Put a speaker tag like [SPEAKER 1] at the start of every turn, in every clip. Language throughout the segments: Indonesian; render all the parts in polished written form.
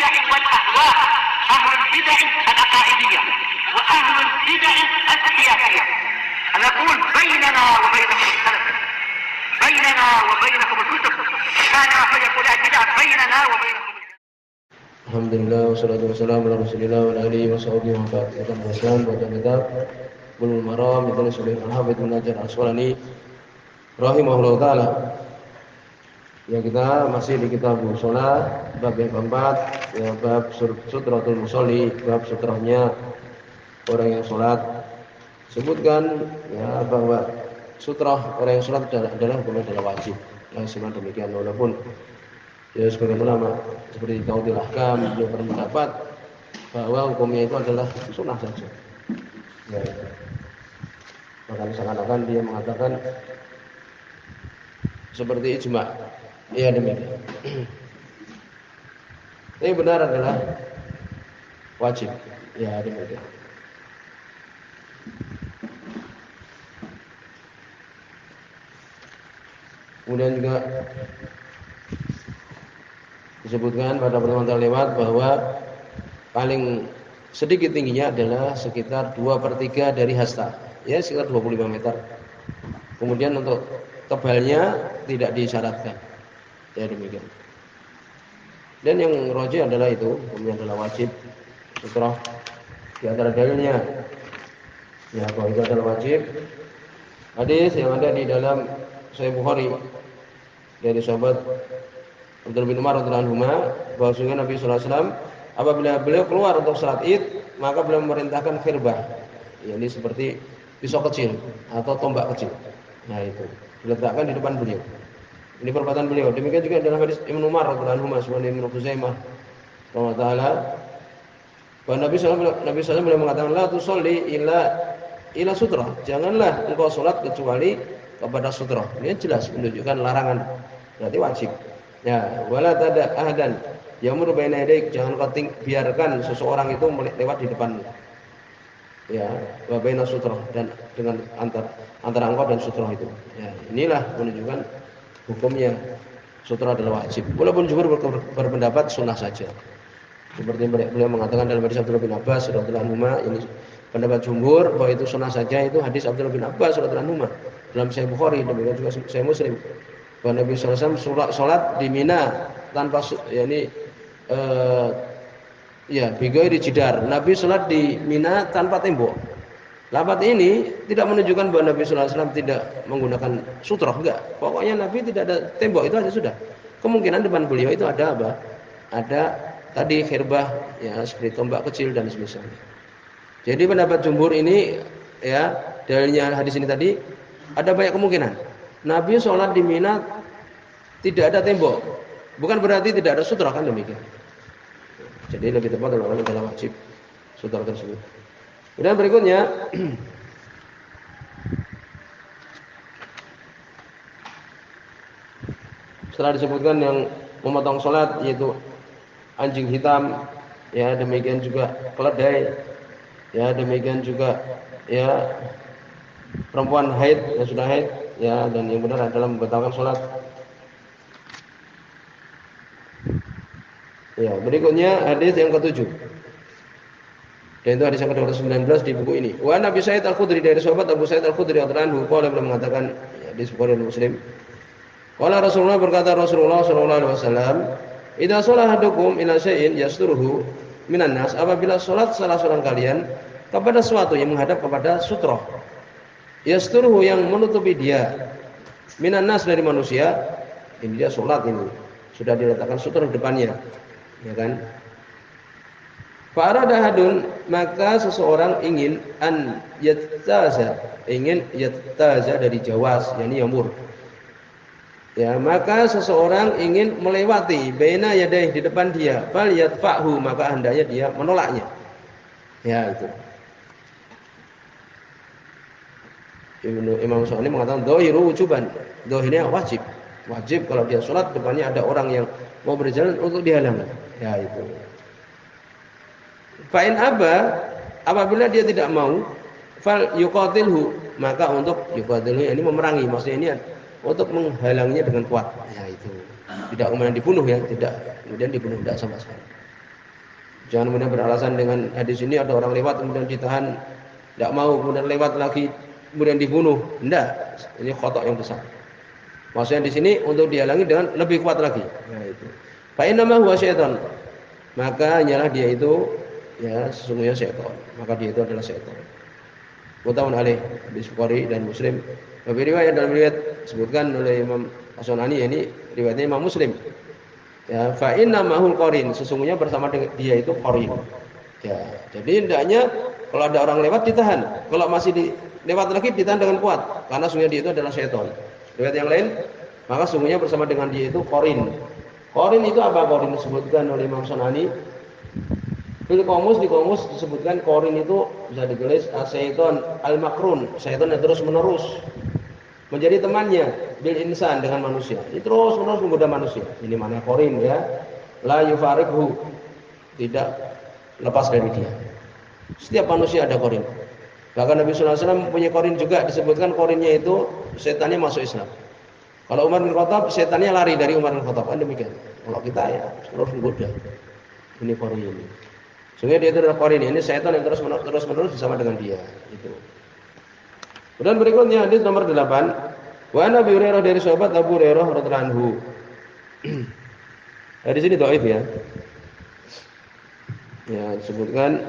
[SPEAKER 1] البدع والأهواء، أهل البدع العقائدية وأهل البدع السياسية. نقول بيننا وبينكم السلف، بيننا وبينكم الكتب، كان فيقول البدع بيننا وبينكم.
[SPEAKER 2] Alhamdulillah wassalatu wassalamu ala Rasulillah wa ala alihi wa sahbihi wa ba'd. Kita bersama baca kitab Bulughul Maram itu oleh Al-Hafidz Ibnu Hajar Al-Asqalani rahimahullahu taala. Ya, kita masih di kitab shalah bab yang keempat, ya, bab sutratul musolli, bab sutrahnya orang yang salat. Sebutkan ya bahwa sutrah orang yang salat adalah hukumnya adalah wajib. Ya, semacam demikian walaupun ya sebagian ulama seperti Qaudil Ahkam beliau berpendapat bahwa hukumnya itu adalah sunnah saja. Ya. Bahkan seakan-akan dia mengatakan seperti ijma. Ya demikian. Ini benar adalah wajib. Ya demikian. Kemudian juga disebutkan pada pertemuan terlewat bahwa paling sedikit tingginya adalah sekitar 2/3 dari hasta, ya sekitar 25 meter. Kemudian untuk tebalnya tidak disyaratkan, ya demikian. Dan yang rajih adalah itu, hukumnya adalah wajib sutrah. Di antara dalilnya, ya bahwa itu adalah wajib, hadis yang ada di dalam Sahih Bukhari dari sahabat Abdullah bin Umar radhiyallahu anhu bahwasanya Nabi sallallahu alaihi wasallam apabila beliau keluar untuk salat Id, maka beliau memerintahkan khirbah, yakni seperti pisau kecil atau tombak kecil. Nah, itu diletakkan di depan beliau. Ini perbuatan beliau. Demikian juga dalam hadis Ibnu Umar radhiyallahu anhu sebagaimana Ibnu Khuzaimah rahimahullah taala bahwa Nabi sallallahu alaihi wasallam beliau mengatakan la tusolli ila sutra. Janganlah engkau salat kecuali kepada sutra. Ini jelas menunjukkan larangan. Berarti wajib. Ya, wala tada ahdan yamur baina yadaik, jangan kau biarkan seseorang itu lewat di depanmu. Ya, wa baina sutra, dan dengan antara engkau dan sutra itu. Ya, inilah menunjukkan hukumnya sutra adalah wajib. Walaupun jumhur berpendapat sunnah saja. Seperti beliau mengatakan dalam hadis Abdullah bin Abbas radhiyallahu anhu, ini pendapat jumhur bahwa itu sunnah saja, itu hadis Abdullah bin Abbas radhiyallahu anhu dalam Sahih Bukhari, demikian juga Sahih Muslim. Bahwa Nabi SAW sholat di Mina tanpa bighairi jidar. Nabi sholat di Mina tanpa tembok. Lafaz ini tidak menunjukkan bahwa Nabi SAW tidak menggunakan sutra, enggak. Pokoknya Nabi tidak ada tembok, itu aja sudah. Kemungkinan depan beliau itu ada apa? Ada tadi khirbah, ya seperti tombak kecil dan sebagainya. Jadi pendapat jumhur ini, ya dalilnya hadis ini tadi ada banyak kemungkinan. Nabi sholat di Mina tidak ada tembok, bukan berarti tidak ada sutra, kan demikian. Jadi lebih tepat adalah wajib sutra tersebut. Kemudian berikutnya setelah disebutkan yang memotong sholat yaitu anjing hitam, ya demikian juga keledai, ya demikian juga ya perempuan haid yang sudah haid, ya dan yang benar adalah membatalkan sholat. Ya, berikutnya hadis yang ke-7. Dan itu hadis yang ke-219 di buku ini. Wa Nabi Sa'id Al-Khudri, dari sahabat Abu Sa'id Al-Khudri radhiyallahu anhu, qala, beliau mengatakan, ya, hadis Bukhari dan Muslim. Qala Rasulullah, berkata Rasulullah sallallahu alaihi wasallam, "Idza shalla ahadukum ila syai'in yasturuhu minan nas," apabila salat salah seorang kalian kepada sesuatu yang menghadap kepada sutra, yasturuhu yang menutupi dia, minan nas dari manusia, ini dia salat ini sudah diletakkan sutra di depannya, ya kan? Fa'arada hadun, maka seseorang ingin yattaza dari jawaz, yakni yamur. Ya, maka seseorang ingin melewati baina yadayhi, di depan dia, fal yadfa'hu, maka hendaknya dia menolaknya. Ya, itu. Imam Syafi'i mengatakan dhahiru wujuban. Dhahirnya wajib. Wajib kalau dia salat depannya ada orang yang mau berjalan untuk dihalangi. Ya, itu. Fa'in apabila dia tidak mau, fal yuqatilhu, maka untuk yuqatilhu ini memerangi, maksudnya ini untuk menghalanginya dengan kuat. Ya, itu. Tidak kemudian dibunuh, ya, tidak kemudian dibunuh, tidak sama sekali. Jangan kemudian beralasan dengan hadis ini ada orang lewat kemudian ditahan, tidak mau, kemudian lewat lagi kemudian dibunuh. Tidak, ini khotok yang besar. Maksudnya di sini untuk dihalangi dengan lebih kuat lagi. Nah itu. Fa innama huwa syaitan. Maka hanyalah dia itu ya sesungguhnya syaitan. Maka dia itu adalah syaitan. Muttafaqun alaih, hadis Bukhari dan Muslim. Tapi riwayat dalam riwayat disebutkan oleh Imam As-Sunani, ini riwayatnya Imam Muslim. Ya, fa innamahul qarin, sesungguhnya bersama dengan dia itu qarin. Ya, jadi hendaknya kalau ada orang lewat ditahan. Kalau masih lewat lagi ditahan dengan kuat, karena sesungguhnya dia itu adalah syaitan. Riwayat yang lain, maka sesungguhnya bersama dengan dia itu qarin. Qarin itu apa? Qarin disebutkan oleh Imam Sunani. Di komus disebutkan qarin itu bisa ditulis syaitan al-makrun, syaitan yang terus menerus menjadi temannya bil insan dengan manusia. Ini terus menerus menggoda manusia. Ini mana qarin ya? La yufariqhu, tidak lepas dari dia. Setiap manusia ada qarin. Bahkan Nabi sallallahu alaihi wasallam punya qarin juga, disebutkan qarinnya itu setannya masuk Islam. Kalau Umar bin Khattab, setannya lari dari Umar bin Khattab. Kan demikian. Kalau kita ya terus menggoda. Ini qarin ini. Sehingga dia itu adalah qarin. Ini setan yang terus menerus bersama dengan dia. Itu. Dan berikutnya hadis nomor 8. Wa an Abi Hurairah, dari sahabat Abu Hurairah radhiyallahu anhu. Di sini dhaif ya. Ya, disebutkan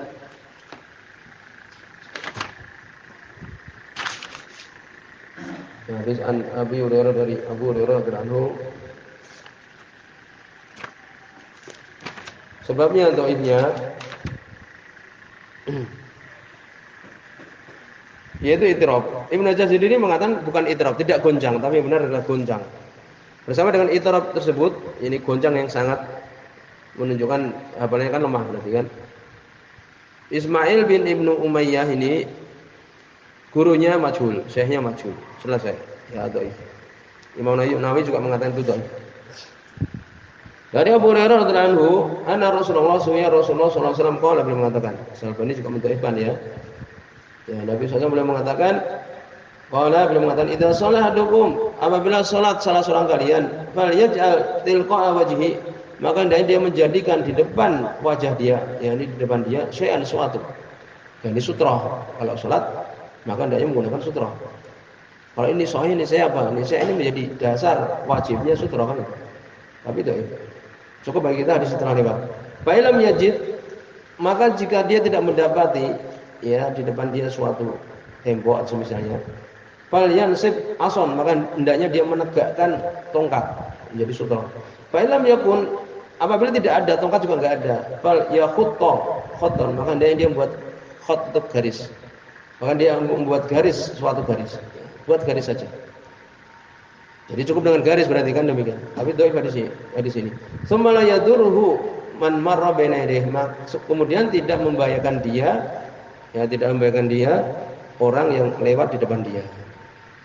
[SPEAKER 2] hadis an Abi Hurairah, dari Abu Hurairah radhiyallahu anhu. Sebabnya dhaifnya yaitu itirab. Ibnu Hajar sendiri mengatakan bukan itirab, tidak goncang, tapi benar adalah goncang. Bersama dengan itirab tersebut, ini goncang yang sangat menunjukkan hafalannya kan lemah berarti kan. Ismail bin Ibnu Umayyah ini gurunya majhul, syekhnya majhul. Selesai. Ya dhaif. Imam Nawawi juga mengatakan itu dhaif. Dari Abu Hurairah radhiyallahu anhu, anna Rasulullah sallallahu alaihi wasallam qala, beliau mengatakan, Al-Albani juga mendhaifkan ya. Ya, Nabi SAW beliau mengatakan, beliau mengatakan, idza shalah ahadukum, apabila salat salah seorang kalian, falyaj'al tilqa'a wajhi, maka hendaknya dia menjadikan di depan wajah dia, yakni di depan dia syai'an, suatu. Yani sutra. Kalau salat, maka hendaknya menggunakan sutra. Kalau ini sahih, ini saya apa? Ini saya ini menjadi dasar wajibnya sutra kan. Tapi itu cukup bagi kita di setelah lewat. Fa ilam yajid, maka jika dia tidak mendapati ya di depan dia suatu tembok misalnya, fal yansib ason, maka hendaknya dia menegakkan tongkat menjadi sutra. Fa ilam yakun, apabila tidak ada tongkat juga enggak ada, fal yakhutta khattan, maka hendaknya dia membuat khat untuk garis. Maka dia membuat garis, suatu garis. Buat garis saja. Jadi cukup dengan garis berarti kan demikian. Tapi dhaif di sini. Tsumma la yaduruhu man marra baina yadayhi, kemudian tidak membahayakan dia, ya tidak membahayakan dia orang yang lewat di depan dia.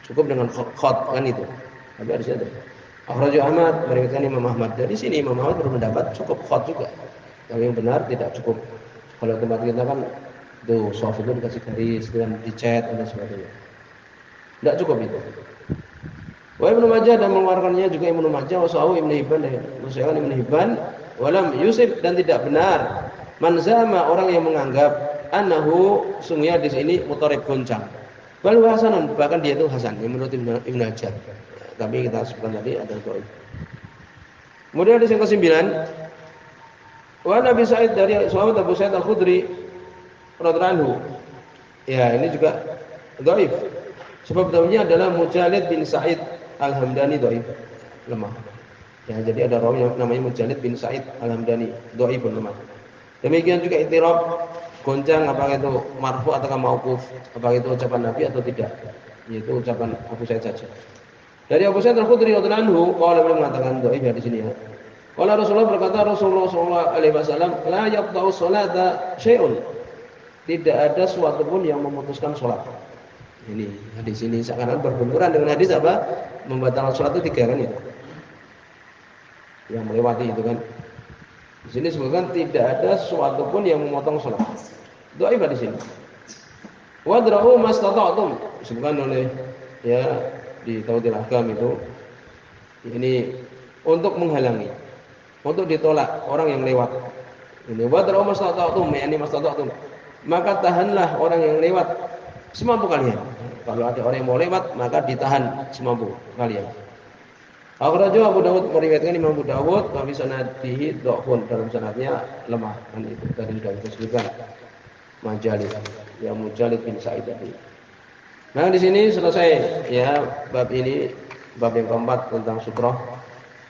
[SPEAKER 2] Cukup dengan khat kan itu. Tapi hadis ada. Akhraj Ahmad, meriwayatkan Imam Ahmad. Dari sini Imam Ahmad berpendapat cukup khat juga. Yang benar tidak cukup. Kalau tempat kita kan tuh soft itu dikasih garis dan dicat dan sebagainya. Tidak cukup itu. Wa Ibnu Majah, dan mengeluarkannya juga Ibnu Majah, wasahu Ibnu Hibban, dan Musayyid Ibnu Hibban, walam yusib, dan tidak benar man zama, orang yang menganggap annahu, sungguhnya di sini mutarib goncang. Bal hasanun, bahkan dia itu hasan menurut Ibnu Hajar. Tapi kita sebutkan tadi ada dhaif. Kemudian hadis yang ke-9, wa Nabi Sa'id, dari sahabat Abu Sa'id Al-Khudri radhiyallahu anhu. Ya, ini juga dhaif. Sebab dhaifnya adalah Mujalid bin Sa'id Al-Hamdani, dhaif, lemah. Ya, jadi ada rawi yang namanya Mujalid bin Sa'id Al-Hamdani, dhaif pun lemah. Demikian juga itirab, goncang, apakah itu marfu atau mauquf, apakah itu ucapan Nabi atau tidak. Yaitu ucapan Abu Sa'id saja. Dari Abu Sa'id Al-Khudri radhiyallahu anhu, beliau mengatakan dhaif ya di sini ya. Qala Rasulullah, berkata Rasulullah sallallahu alaihi wasallam, la yaqta'u sholata syai'un. Tidak ada suatu pun yang memutuskan salat. Ini hadis ini seakan-akan berbenturan dengan hadis apa? Membatalkan salat itu 3 kan itu. Yang melewati itu kan. Di sini sebutkan tidak ada suatu pun yang memotong salat. Dhaif di sini. Wadra'u mastata'tum, disebutkan oleh ya di Tauhidul Ahkam itu. Ini untuk menghalangi, untuk ditolak orang yang lewat. Ini wadra'u mastata'tum, yakni mastata'tum. Maka tahanlah orang yang lewat semampu kalian. Kalau ada orang yang mau lewat, maka ditahan semampu kalian. Akhrajahu Abu Dawud, meriwayatkan Imam Abu Dawud, wa fi sanadihi dha'fun, dalam sanadnya lemah. Kan itu tadi sudah disebutkan. Majalid, ya Mujalid bin Sa'id tadi. Nah, di sini selesai ya bab ini, bab yang keempat tentang sutrah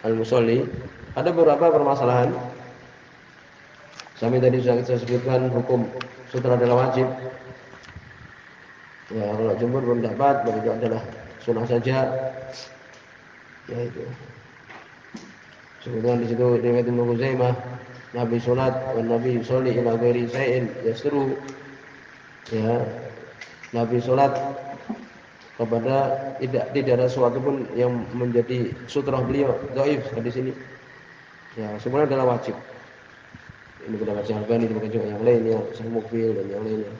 [SPEAKER 2] al-musolli. Ada beberapa permasalahan. Sampai tadi sudah kita sebutkan hukum sutrah adalah wajib. Ya, kalau jumhur berpendapat bahwa itu adalah sunnah saja. Ya itu. Sebutkan di situ riwayat Ibnu Khuzaimah, Nabi salat dan Nabi yusolli ila ghairi shay'in yasru. Ya. Nabi salat kepada tidak ada sesuatu pun yang menjadi sutrah beliau. Dhaif di sini. Ya, sebenarnya adalah wajib. Ini pendapat Syalbani, demikian juga yang lainnya, Syekh Mukbil dan yang lainnya.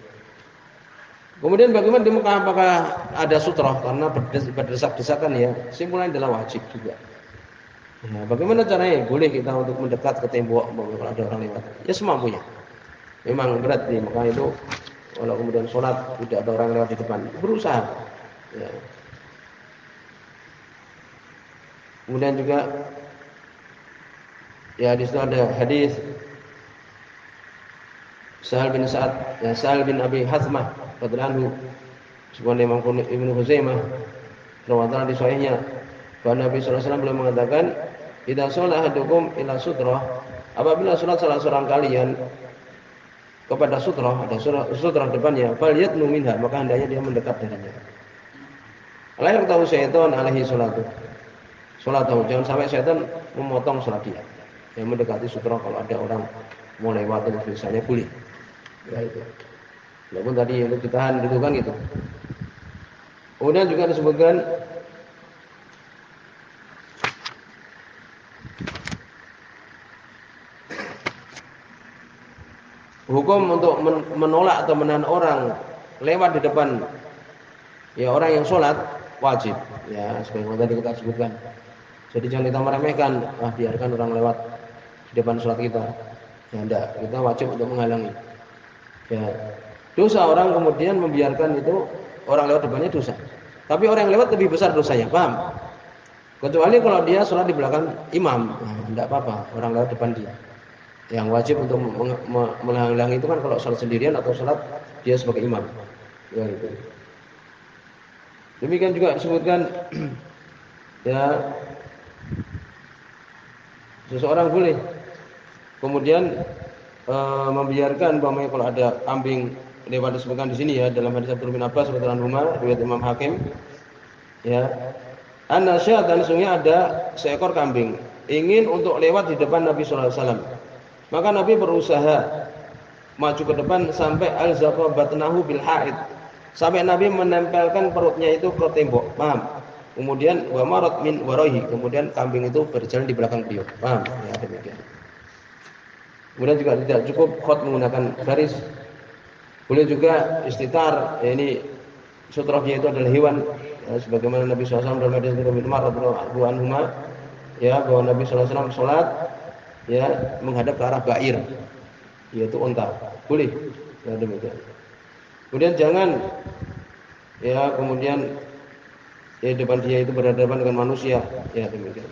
[SPEAKER 2] Kemudian bagaimana di Mekah, apakah ada sutrah? Karena berdesak-desakan ya, simpulannya adalah wajib juga. Ya, bagaimana caranya? Boleh kita untuk mendekat ke tembok kalau ada orang lewat. Ya semampunya. Memang berat di Mekah itu, kalau kemudian sholat tidak ada orang lewat di depan, berusaha. Ya. Kemudian juga, ya di situ ada hadis Sahal bin Sa'ad, ya Sahal bin Abi Hathmah radhiyallahu anhu, sebagai Imam Ibnu Khuzaimah riwayat di sahihnya, bahwa Nabi sallallahu alaihi wasallam beliau mengatakan, "Idza shalla ahadukum ila sutrah," apabila salat salah seorang kalian kepada sutrah, ada sutrah depannya, falyatnu minha, maka hendaknya dia mendekat darinya. La yaqta'u syaitan alaihi salatu. Salatu, jangan sampai syaitan memotong salat dia. Yang mendekati sutrah kalau ada orang mau lewat itu misalnya boleh. Ya itu. Walaupun tadi untuk ditahan gitu kan gitu. Kemudian juga disebutkan hukum untuk menolak atau menahan orang lewat di depan ya orang yang sholat wajib. Ya seperti tadi kita sebutkan. Jadi jangan kita meremehkan, biarkan orang lewat di depan sholat kita. Ya enggak, kita wajib untuk menghalangi. Ya, dosa orang kemudian membiarkan itu orang lewat depannya dosa. Tapi orang yang lewat lebih besar dosanya, paham? Kecuali kalau dia sholat di belakang imam, enggak apa-apa, orang lewat depan dia. Yang wajib untuk menghalangi itu kan kalau sholat sendirian atau sholat dia sebagai imam. Ya itu. Demikian juga disebutkan ya seseorang boleh kemudian membiarkan bahwa kalau ada kambing lewat, disebutkan di sini ya dalam hadis Abdullah bin Abbas radhiyallahu anhu riwayat Imam Hakim ya, anna syatan, sungguhnya ada seekor kambing ingin untuk lewat di depan Nabi sallallahu alaihi wasallam, maka Nabi berusaha maju ke depan sampai alzaqa batnahu bil haid, sampai Nabi menempelkan perutnya itu ke tembok, paham? Kemudian wa marat min warahi, kemudian kambing itu berjalan di belakang beliau, paham? Ya demikian. Kemudian juga tidak cukup khot menggunakan garis. Boleh juga istitar, ya ini sutrahnya itu adalah hewan. Ya, sebagaimana Nabi SAW dalam hadis Ibnu Umar radhiyallahu anhu ya bahwa Nabi SAW sholat ya menghadap ke arah ba'ir, yaitu unta. Boleh. Ya demikian. Kemudian jangan ya kemudian ya depan dia itu berhadapan dengan manusia. Ya demikian.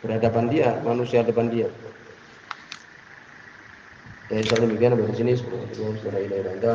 [SPEAKER 2] Berhadapan dia, manusia depan dia. Ya, insyaallah demikian sampai di sini. Semoga Allah SWT